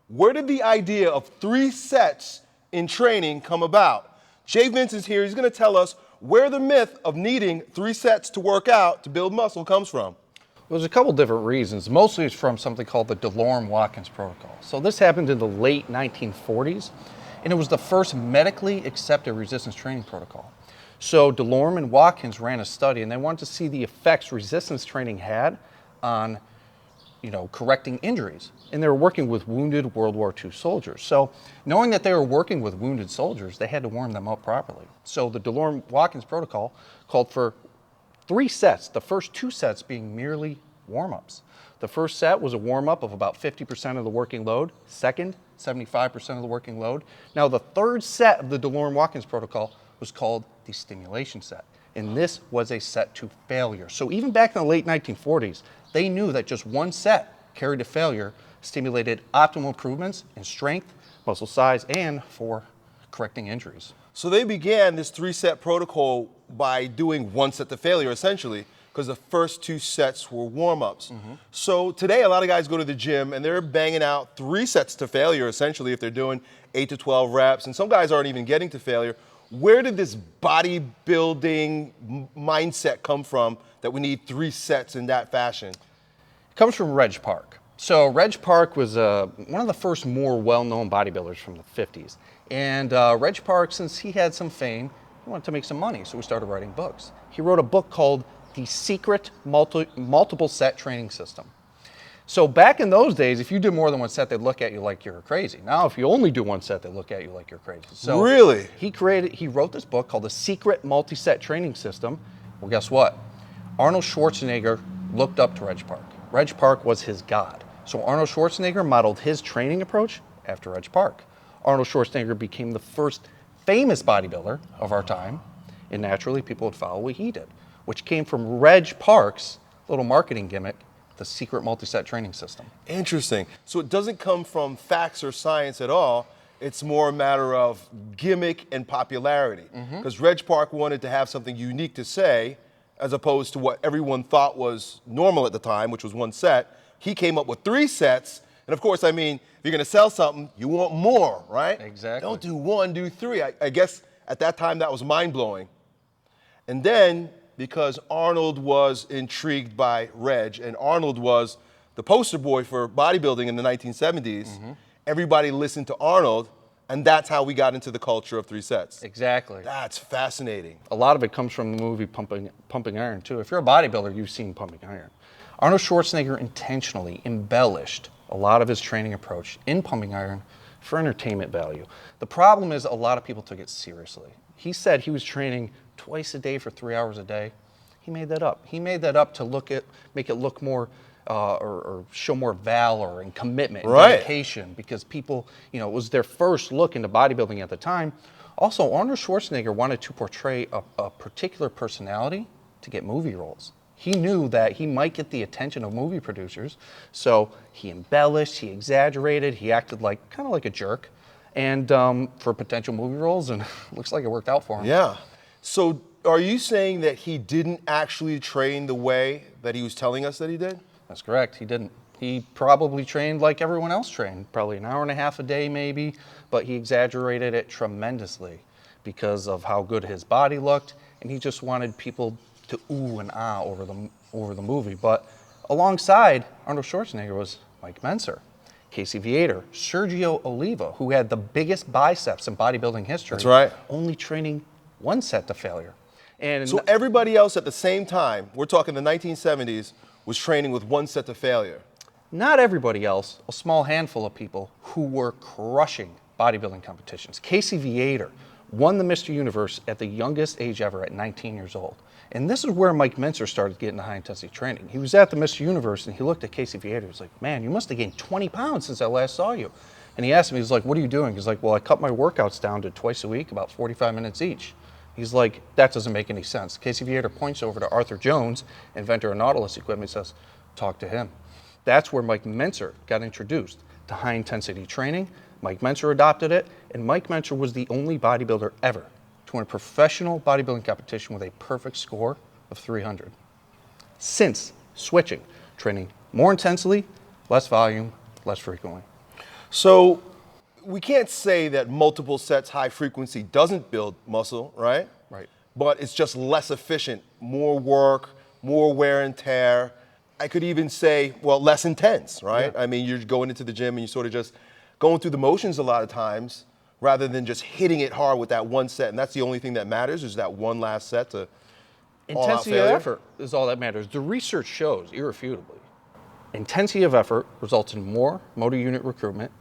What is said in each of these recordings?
Where did the idea of 3 sets in training come about? Jay Vincent's here. He's going to tell us where the myth of needing 3 sets to work out to build muscle comes from. There's a couple different reasons. Mostly it's from something called the DeLorme-Watkins protocol. So this happened in the late 1940s, and it was the first medically accepted resistance training protocol. So DeLorme and Watkins ran a study, and they wanted to see the effects resistance training had on, correcting injuries. And they were working with wounded World War II soldiers. So knowing that they were working with wounded soldiers, they had to warm them up properly. So the DeLorme-Watkins protocol called for 3 sets, the first 2 sets being merely warm-ups. The first set was a warm-up of about 50% of the working load. Second, 75% of the working load. Now the third set of the DeLorme-Watkins protocol was called the stimulation set. And this was a set to failure. So even back in the late 1940s, they knew that just 1 set carried to failure stimulated optimal improvements in strength, muscle size, and for correcting injuries. So they began this 3-set protocol by doing 1 set to failure, essentially, because the first 2 sets were warm-ups. So today, a lot of guys go to the gym and they're banging out 3 sets to failure, essentially, if they're doing 8 to 12 reps. And some guys aren't even getting to failure. Where did this bodybuilding mindset come from that we need 3 sets in that fashion? It comes from Reg Park. So Reg Park was one of the first more well-known bodybuilders from the 50s. And Reg Park, since he had some fame, he wanted to make some money, so he started writing books. He wrote a book called The Secret Multiple Set Training System. So back in those days, if you did more than 1 set, they'd look at you like you're crazy. Now, if you only do 1 set, they look at you like you're crazy. So really? He wrote this book called The Secret Multi-Set Training System. Well, guess what? Arnold Schwarzenegger looked up to Reg Park. Reg Park was his god. So Arnold Schwarzenegger modeled his training approach after Reg Park. Arnold Schwarzenegger became the first famous bodybuilder of our time, and naturally people would follow what he did, which came from Reg Park's little marketing gimmick, the secret multi-set training system. Interesting. So it doesn't come from facts or science at all. It's more a matter of gimmick and popularity. Because Reg Park wanted to have something unique to say, as opposed to what everyone thought was normal at the time, which was 1 set. He came up with 3 sets. And of course, I mean, if you're going to sell something, you want more, right? Exactly. Don't do 1, do 3. I guess at that time that was mind-blowing. And then, because Arnold was intrigued by Reg, and Arnold was the poster boy for bodybuilding in the 1970s, everybody listened to Arnold, and that's how we got into the culture of 3 sets. Exactly. That's fascinating. A lot of it comes from the movie Pumping Iron, too. If you're a bodybuilder, you've seen Pumping Iron. Arnold Schwarzenegger intentionally embellished a lot of his training approach in Pumping Iron for entertainment value. The problem is a lot of people took it seriously. He said he was training twice a day for 3 hours a day. He made that up. He made that up to make it look more or show more valor and commitment and dedication, because people, it was their first look into bodybuilding at the time. Also, Arnold Schwarzenegger wanted to portray a particular personality to get movie roles. He knew that he might get the attention of movie producers, so he embellished, he exaggerated, he acted kind of like a jerk, and for potential movie roles, and looks like it worked out for him. Yeah. So are you saying that he didn't actually train the way that he was telling us that he did? That's correct, he didn't. He probably trained like everyone else trained, probably an hour and a half a day maybe, but he exaggerated it tremendously because of how good his body looked, and he just wanted people to ooh and ah over the movie. But alongside Arnold Schwarzenegger was Mike Mentzer, Casey Viator, Sergio Oliva, who had the biggest biceps in bodybuilding history. That's right. Only training 1 set to failure. And So everybody else at the same time, we're talking the 1970s, was training with 1 set to failure. not everybody else, a small handful of people who were crushing bodybuilding competitions. Casey Viator won the Mr. Universe at the youngest age ever at 19 years old. And this is where Mike Mentzer started getting the high-intensity training. He was at the Mr. Universe, and he looked at Casey Viator. He was like, man, you must have gained 20 pounds since I last saw you. And he asked him, he's like, what are you doing? He's like, well, I cut my workouts down to twice a week, about 45 minutes each. He's like, that doesn't make any sense. Casey Viator points over to Arthur Jones, inventor of Nautilus equipment, and says, talk to him. That's where Mike Mentzer got introduced to high-intensity training. Mike Mentzer adopted it, and Mike Mentzer was the only bodybuilder ever to win a professional bodybuilding competition with a perfect score of 300. Since switching, training more intensely, less volume, less frequently. So we can't say that multiple sets high frequency doesn't build muscle, right? Right. But it's just less efficient, more work, more wear and tear. I could even say, well, less intense, right? Yeah. I mean, you're going into the gym and you're sort of just going through the motions a lot of times rather than just hitting it hard with that one set. And that's the only thing that matters is that one last set to all out Intensity of failure. effort is all that matters. The research shows, irrefutably, intensity of effort results in more motor unit recruitment,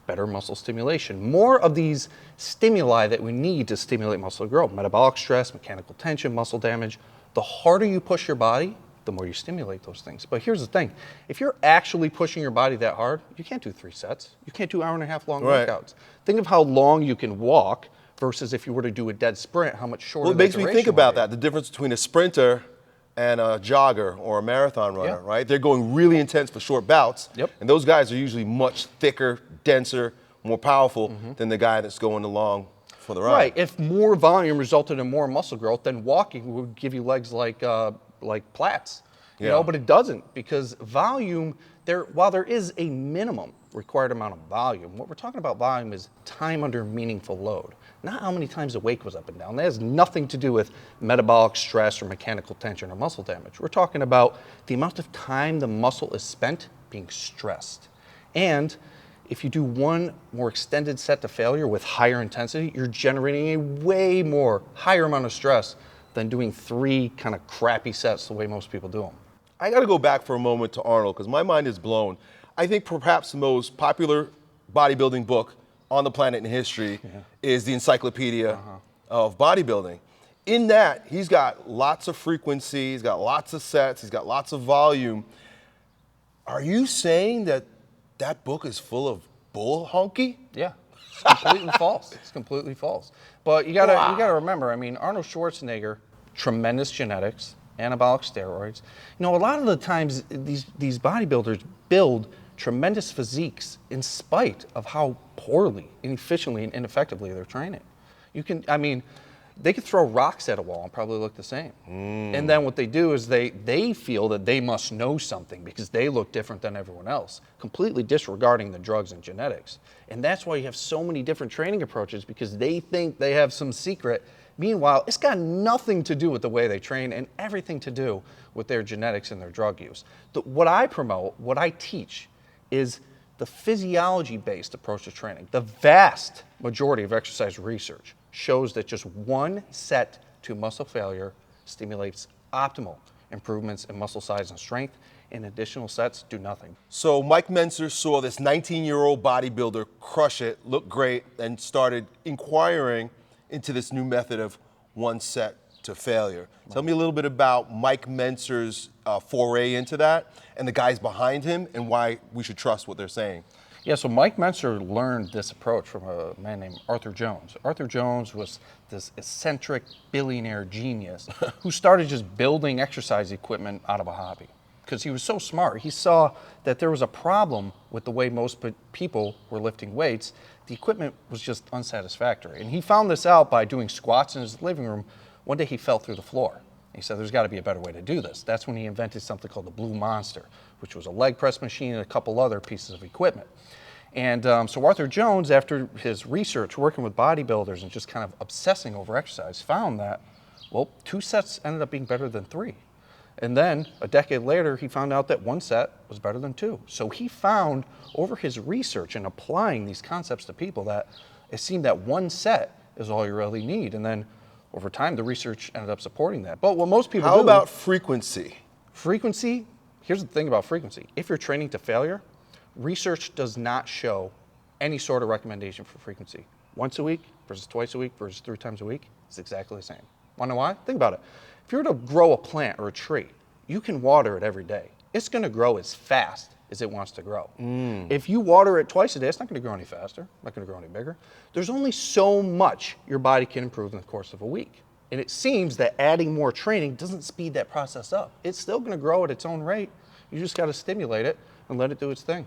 better muscle stimulation, more of these stimuli that we need to stimulate muscle growth, metabolic stress, mechanical tension, muscle damage. The harder you push your body, the more you stimulate those things. But here's the thing, if you're actually pushing your body that hard, you can't do 3 sets. You can't do hour-and-a-half long Right. workouts. Think of how long you can walk versus if you were to do a dead sprint, how much shorter Well, it that makes me think duration about would be. that, the difference between a sprinter and a jogger or a marathon runner, Yeah. right? They're going really intense for short bouts. Yep. And those guys are usually much thicker, denser, more powerful than the guy that's going along for the ride. Right. If more volume resulted in more muscle growth, then walking would give you legs like plats. You Yeah. know, but it doesn't because volume. While there is a minimum required amount of volume, what we're talking about volume is time under meaningful load, not how many times the wake was up and down. That has nothing to do with metabolic stress or mechanical tension or muscle damage. We're talking about the amount of time the muscle is spent being stressed. And if you do one more extended set to failure with higher intensity, you're generating a way more higher amount of stress than doing 3 kind of crappy sets the way most people do them. I got to go back for a moment to Arnold because my mind is blown. I think perhaps the most popular bodybuilding book on the planet in history is the Encyclopedia of Bodybuilding. In that, he's got lots of frequency, he's got lots of sets, he's got lots of volume. Are you saying that that book is full of bull honky? Yeah, it's completely false. It's completely false. But you gotta remember. I mean, Arnold Schwarzenegger, tremendous genetics, anabolic steroids. You know, a lot of the times these bodybuilders build tremendous physiques in spite of how poorly, inefficiently, and ineffectively they're training. They could throw rocks at a wall and probably look the same. And then what they do is they feel that they must know something because they look different than everyone else, completely disregarding the drugs and genetics. And that's why you have so many different training approaches because they think they have some secret. Meanwhile, it's got nothing to do with the way they train and everything to do with their genetics and their drug use. What I promote, what I teach, is the physiology-based approach to training. The vast majority of exercise research shows that just one set to muscle failure stimulates optimal improvements in muscle size and strength, and additional sets do nothing. So Mike Mentzer saw this 19-year-old bodybuilder crush it, look great, and started inquiring into this new method of one set to failure. Tell me a little bit about Mike Mentzer's foray into that and the guys behind him and why we should trust what they're saying. Yeah, so Mike Mentzer learned this approach from a man named Arthur Jones. Arthur Jones was this eccentric billionaire genius who started just building exercise equipment out of a hobby because he was so smart. He saw that there was a problem with the way most people were lifting weights. The equipment was just unsatisfactory. And he found this out by doing squats in his living room. One day he fell through the floor. He said, there's got to be a better way to do this. That's when he invented something called the Blue Monster, which was a leg press machine and a couple other pieces of equipment. And so Arthur Jones, after his research, working with bodybuilders and just kind of obsessing over exercise, found that, well, 2 sets ended up being better than 3. And then a decade later, he found out that 1 set was better than 2. So he found over his research and applying these concepts to people that it seemed that 1 set is all you really need. And then over time, the research ended up supporting that. But what most people do... How about frequency? Frequency, here's the thing about frequency. If you're training to failure, research does not show any sort of recommendation for frequency. Once a week versus twice a week versus 3 times a week, it's exactly the same. Want to know why? Think about it. If you were to grow a plant or a tree, you can water it every day. It's going to grow as fast as it wants to grow. If you water it twice a day, it's not going to grow any faster, not going to grow any bigger. There's only so much your body can improve in the course of a week. And it seems that adding more training doesn't speed that process up. It's still going to grow at its own rate. You just got to stimulate it and let it do its thing.